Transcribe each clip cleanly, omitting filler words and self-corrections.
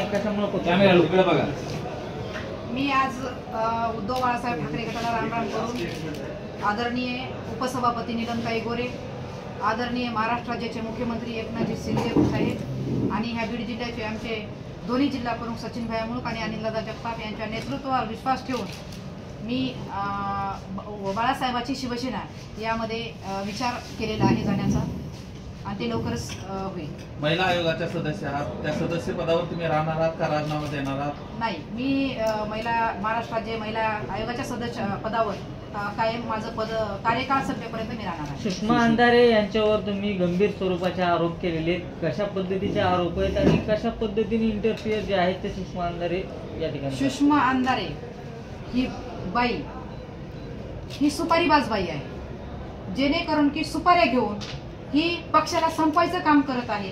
नाही कशामुळे बघा। मी आज उद्धव बाळासाहेब ठाकरे गटाला रामराम करून आदरणीय उपसभापती नीलमताई गोरे, आदरणीय महाराष्ट्र राज्याचे मुख्यमंत्री एकनाथजी शिंदे साहेब आणि ह्या बीड जिल्ह्याचे आमचे दोन्ही जिल्हा प्रमुख सचिन भाई मुळूक आणि अनिलदादा जगताप यांच्या नेतृत्वावर विश्वास ठेवून मी बाळासाहेबाची शिवसेना यामध्ये विचार केलेला आहे जाण्याचा आणि ते लवकरच होईल। महिला आयोगाच्या सदस्य आहात, त्या सदस्य पदावर तुम्ही राहणार आहात का राजीनामा देणार आहात? नाही, मी महाराष्ट्र राज्य महिला आयोगाच्या सदस्य पदावर कायम माझं पद कार्यकाळ संपेपर्यंत मी राहणार आहे। सुषमा अंधारे यांच्यावर तुम्ही गंभीर स्वरूपाचे आरोप केलेले, कशा पद्धतीचे आरोप आहेत आणि कशा पद्धतीने इंटरफिअर जे आहेत ते सुषमा अंधारे या ठिकाणी? सुषमा अंधारे ही बाई ही सुपारीबाज बाई आहे, जेणेकरून की सुपाऱ्या घेऊन ही पक्षाला संपवायचं काम करत आहे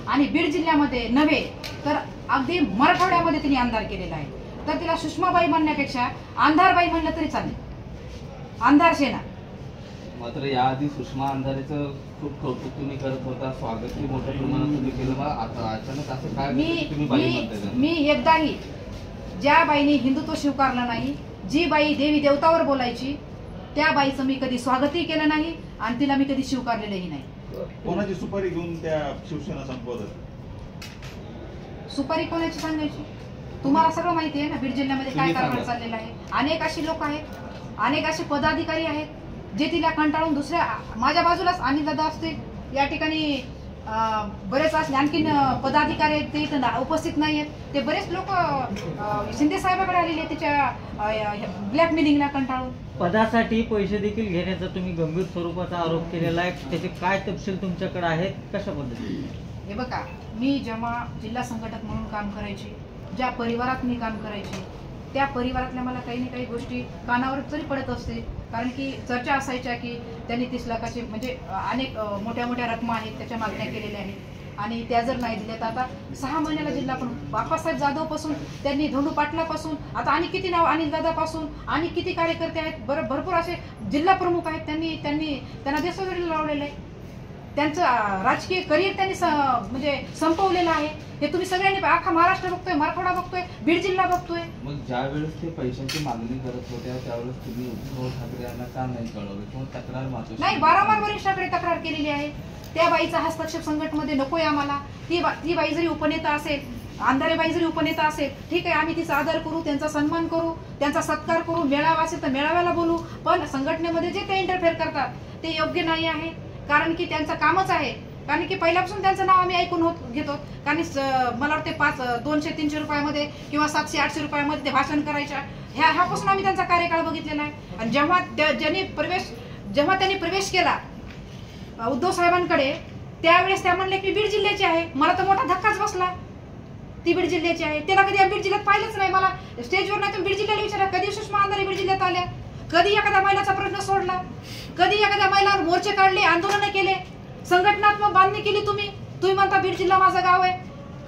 आणि बीड जिल्ह्यामध्ये नव्हे तर अगदी मराठवाड्यामध्ये तिने अंधार केलेला आहे। तर तिला सुषमाबाई म्हणण्यापेक्षा अंधारबाई म्हणलं तरी चालेल, अंधार सेना। मात्र याआधी सुषमा अंधारेचं खूप कौतुक तुम्ही करत होता, स्वागतही मोठ्या प्रमाणात तुम्ही केलं, आता अचानक असं काय तुम्ही बाई म्हणताय? मी एकदाही ज्या बाईने हिंदुत्व स्वीकारलं नाही, जी बाई देवी देवतावर बोलायची, त्या बाईचं मी कधी स्वागतही केलं नाही आणि तिला मी कधी स्वीकारलेलंही नाही। कोणाची सुपारी घेऊन त्या शिवसेना संपवतात? सुपारी कोणाची सांगायची? तुम्हाला सगळं माहिती आहे ना बीड जिल्ह्यामध्ये काय कारभार चाललेला आहे। अनेक अशी लोक आहेत, अनेक असे पदाधिकारी आहेत जे तिला कंटाळून दुसऱ्या माझ्या बाजूलाच अनिलदादा असतील, या ठिकाणी बरेच असले आणखीन पदाधिकारी आहेत ते इथं उपस्थित नाही आहेत, ते बरेच लोक शिंदे साहेबांकडे आलेले तिच्या ब्लॅकमेलिंगला कंटाळून। पदासाठी पैसे देखील घेण्याचा तुम्ही गंभीर स्वरूपाचा आरोप केलेला आहे, त्याचे काय तपशील तुमच्याकडे आहेत, कशा पद्धतीने? हे बघा, मी जेव्हा जिल्हा संघटक म्हणून काम करायची, ज्या परिवारात मी काम करायची, त्या परिवारातल्या मला काही ना काही गोष्टी कानावर तरी पडत असते, कारण की चर्चा असायच्या की त्यांनी 30 लाखाचे म्हणजे अनेक मोठ्या मोठ्या रकमा आहेत त्याच्या मागण्या केलेल्या आहेत आणि त्या जर नाही दिल्या तर आता 6 महिन्याला जिल्हा प्रमुख बापासाहेब जाधव पासून त्यांनी धोंडू पाटलापासून आता आणि किती नाव अनिलदादापासून आणि किती कार्यकर्ते आहेत, भरपूर असे जिल्हा प्रमुख आहेत, त्यांना देशोधडीला लावलेलं आहे, त्यांचं राजकीय करिअर त्यांनी म्हणजे संपवलेलं आहे। हे तुम्ही सगळ्यांनी अख्खा महाराष्ट्र बघतोय, मराठवाडा बघतोय, बीड जिल्हा बघतोय। मग ज्या वेळेस ते पैशाची मागणी करत होत्या त्यावेळेस तुम्ही उद्धव ठाकरे यांना का नाही कळवलं किंवा तक्रार मात्र नाही? वारंवार वरिष्ठांकडे तक्रार केलेली आहे, त्या बाईचा हस्तक्षेप संघटनेमध्ये नकोय आम्हाला। ती बाई जरी उपनेता असेल, अंधारेबाई जरी उपनेता असेल, ठीक आहे, आम्ही तिचा आदर करू, त्यांचा सन्मान करू, त्यांचा सत्कार करू, मेळावा असेल तर मेळाव्याला बोलू, पण संघटनेमध्ये जे ते इंटरफेअर करतात ते योग्य नाही आहे, कारण की त्यांचं कामच आहे। कारण की पहिल्यापासून त्यांचं नाव आम्ही ऐकून घेतो, कारण मला वाटते 200-300 रुपयामध्ये किंवा 700-800 रुपयामध्ये ते भाषण करायच्या, ह्यापासून आम्ही त्यांचा कार्यकाळ बघितलेला आहे। आणि जेव्हा त्यांनी प्रवेश केला उद्धव साहेबांकडे, त्यावेळेस त्या म्हणले की बीड जिल्ह्याची आहे। मला तर मोठा धक्काच बसला, ती बीड जिल्ह्याची आहे, त्याला कधी बीड जिल्ह्यात पाहिलंच नाही। मला स्टेजवर नाही तर बीड जिल्ह्याला विचारा, कधी सुषमा अंधारे बीड जिल्ह्यात आल्या, कधी एखाद्या महिलाचा प्रश्न सोडला, कधी एखाद्या महिलांवर मोर्चे काढले, आंदोलन केले, संघटनात्मक बांधणी केली? तुम्ही म्हणता बीड जिल्हा माझं गाव आहे,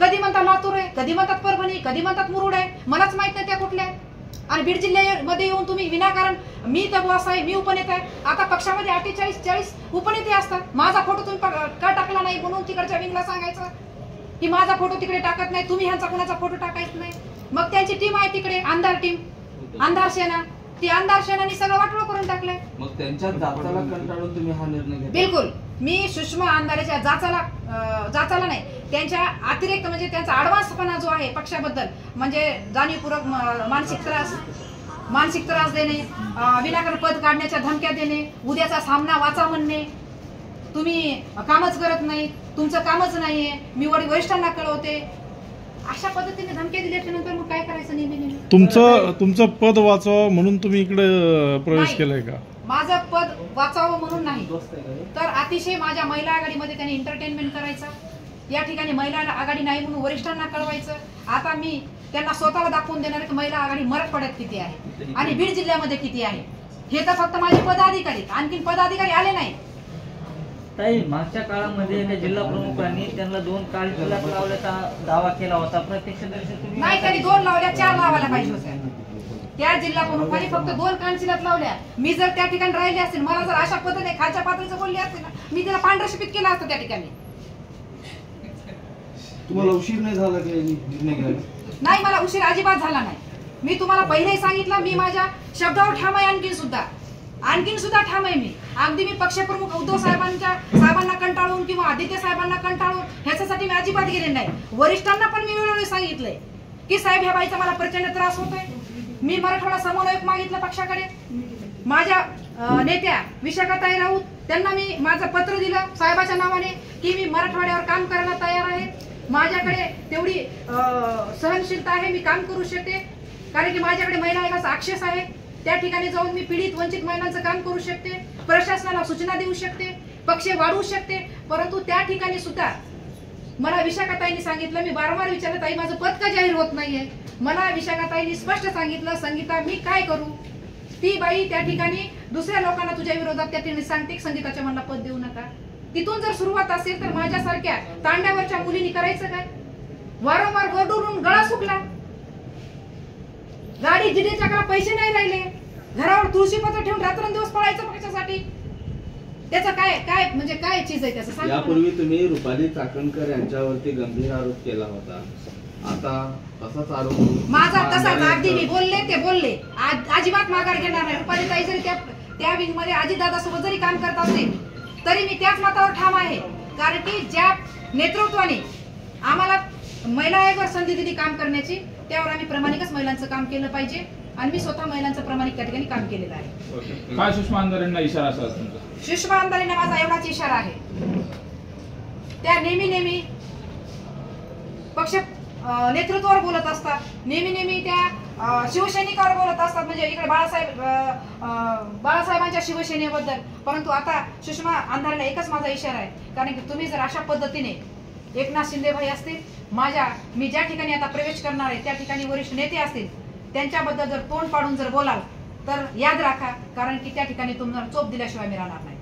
कधी म्हणता लातूर आहे, कधी म्हणतात परभणी, कधी म्हणतात मुरुड आहे, मलाच माहित नाही त्या कुठल्या आहेत। आणि बीड जिल्ह्यामध्ये येऊन तुम्ही विनाकारण मी तर बॉस आहे, मी उपनेता आहे, आता पक्षामध्ये 48-40 उपनेते असतात, माझा फोटो तुम्ही का टाकला नाही म्हणून तिकडच्या विंगला सांगायचं की माझा फोटो तिकडे टाकत नाही, तुम्ही ह्यांचा कोणाचा फोटो टाकायचा नाही। मग त्यांची टीम आहे तिकडे, अंधार टीम, अंधार सेना, ती अंधार सेनानी सगळं वाटोळ करून टाकलंय। मग त्यांच्या जाचाला कंटाळून तुम्ही हा निर्णय घेतला? बिलकुल, मी सुषमा अंधारेच्या जाचाला नाही, त्यांच्या अतिरिक्त म्हणजे त्यांचा ॲडव्हान्सपणा जो आहे पक्षाबद्दल, म्हणजे जाणीवपूर्वक मानसिक त्रास देणे, विनाकारण पद काढण्याच्या धमक्या देणे, उद्याचा सामना वाचा म्हणणे, तुम्ही कामच करत नाही, तुमचं कामच नाहीये, मी वरिष्ठांना कळवते, अशा पद्धतीने धमक्या दिल्यानंतर मग काय करायचं? नेहमी तुमचं पद वाचावं म्हणून तुम्ही इकडे प्रवेश केलाय का? माझं पद वाचावं म्हणून नाही, तर अतिशय माझ्या महिला आघाडीमध्ये त्यांनी एंटरटेनमेंट करायचं, या ठिकाणी महिला आघाडी नाही म्हणून वरिष्ठांना कळवायचं। आता मी त्यांना स्वतःला दाखवून देणार की महिला आघाडी मराठवाड्यात किती आहे आणि बीड जिल्ह्यामध्ये किती आहे, हे तर फक्त माझे पदाधिकारी, आणखीन पदाधिकारी आले नाही। ताई, मागच्या काळामध्ये एका जिल्हा प्रमुखांनी त्यांना 2 काळी तिलक लावल्याचा दावा केला होता, प्रत्यक्षदर्शी तुम्ही नाही, त्यांनी 2 लावल्या, 4 लावायला पाहिजे होत्या। त्या जिल्हा प्रमुखांनी फक्त 2 कानशिलात लावल्या। मी जर त्या ठिकाणी राहिले असतील, मला जर अशा पद्धतीने खालच्या पातळीचं बोलली असतील ना, मी तिला पांढरशिपित केलं असतं त्या ठिकाणी। तुम्हाला उशीर नाही झाला की निर्णय घ्यायला? नाही, मला उशीर अजिबात झाला नाही. मी तुम्हाला पहिलेही सांगितलं, मी माझ्या शब्दावर ठाम आहे. आणखीन सुद्धा ठाम आहे मी. अगदी मी पक्षप्रमुख उद्धव साहेबांना कंटाळून किंवा आदित्य साहेबांना कंटाळून ह्याच्यासाठी मी अजिबात गेले नाही. वरिष्ठांना पण मी वेळोवेळी सांगितलंय की साहेब, ह्या बाईचा मला प्रचंड त्रास होतोय. मी मराठवाडा समन्वयक मागितलं पक्षाकडे. माझ्या नेत्या विशाखाताई राऊत त्यांना मी माझं पत्र दिलं साहेबाच्या नावाने की मी मराठवाड्यावर काम करायला तयार आहे. माझ्याकडे तेवढी सहनशीलता आहे, मी काम करू शकते. कारण की माझ्याकडे महिला आयोगाचा ॲक्सेस आहे. त्या ठिकाणी जाऊन मी पीडित वंचित महिलांचं काम करू शकते, प्रशासनाला सूचना देऊ शकते, पक्ष वाढवू शकते. परंतु त्या ठिकाणी सुद्धा मला विशाखाताईंनी सांगितलं, मी वारंवार विचारलं, ताई माझं पद का जाहीर होत नाहीये? मला विशाखाताईंनी स्पष्ट सांगितलं, संगीता मी काय करू? ती बाई त्या ठिकाणी दुसऱ्या लोकांना तुझ्या विरोधात त्या ठिकाणी सांगते, संगीताच्या मला पद देऊ नका. तिथून जर सुरुवात असेल तर माझ्यासारख्या तांड्यावरच्या मुलींनी करायचं काय? वारंवार गडून गळा सुकला, गाडी जिडेच्याकडे पैसे नाही राहिले, घरावर तुळशीपत्र ठेवून रात्रंदिवस पळायचं पक्षासाठी. त्याचं काय म्हणजे काय चीज आहे त्याचं सांगा. यापूर्वी तुम्ही रुपाली चाकणकर यांच्यावरती गंभीर आरोप केला होता, आता तसाच आरोप माझा तसाच. अगदी मी बोलले ते बोलले, अजिबात माघार घेणार नाही. रुपाली ताई जरी त्या विंग मध्ये अजितदादा सोबत जरी काम करत असेल तरी मी त्याच मतावर ठाम आहे. कारण की ज्या नेतृत्वाने आम्हाला महिला आयोगावर संधी दिली काम करण्याची, त्यावर आम्ही प्रामाणिकच महिलांचं काम केलं पाहिजे. आणि मी स्वतः महिलांचं प्रामाणिक त्या ठिकाणी काम केलेलं आहे. काय सुषमा अंधारेंना इशारा असा तुमचा? सुषमा अंधारेंना माझा एवढाच इशारा आहे, त्या नेहमी पक्ष नेतृत्वावर बोलत असतात, नेहमी त्या शिवसैनिकावर बोलत असतात, म्हणजे इकडे बाळासाहेबांच्या शिवसेनेबद्दल. परंतु आता सुषमा अंधारेला एकच माझा इशारा आहे, कारण की तुम्ही जर अशा पद्धतीने एकनाथ शिंदे भाई असतील, मी ज्या ठिकाणी आता प्रवेश करणार आहे त्या ठिकाणी वरिष्ठ नेते असतील, त्यांच्याबद्दल जर तोंड पाडून जर बोलाल तर याद राखा, कारण की त्या ठिकाणी तुम्हाला चोप दिल्याशिवाय मी राहणार नाही.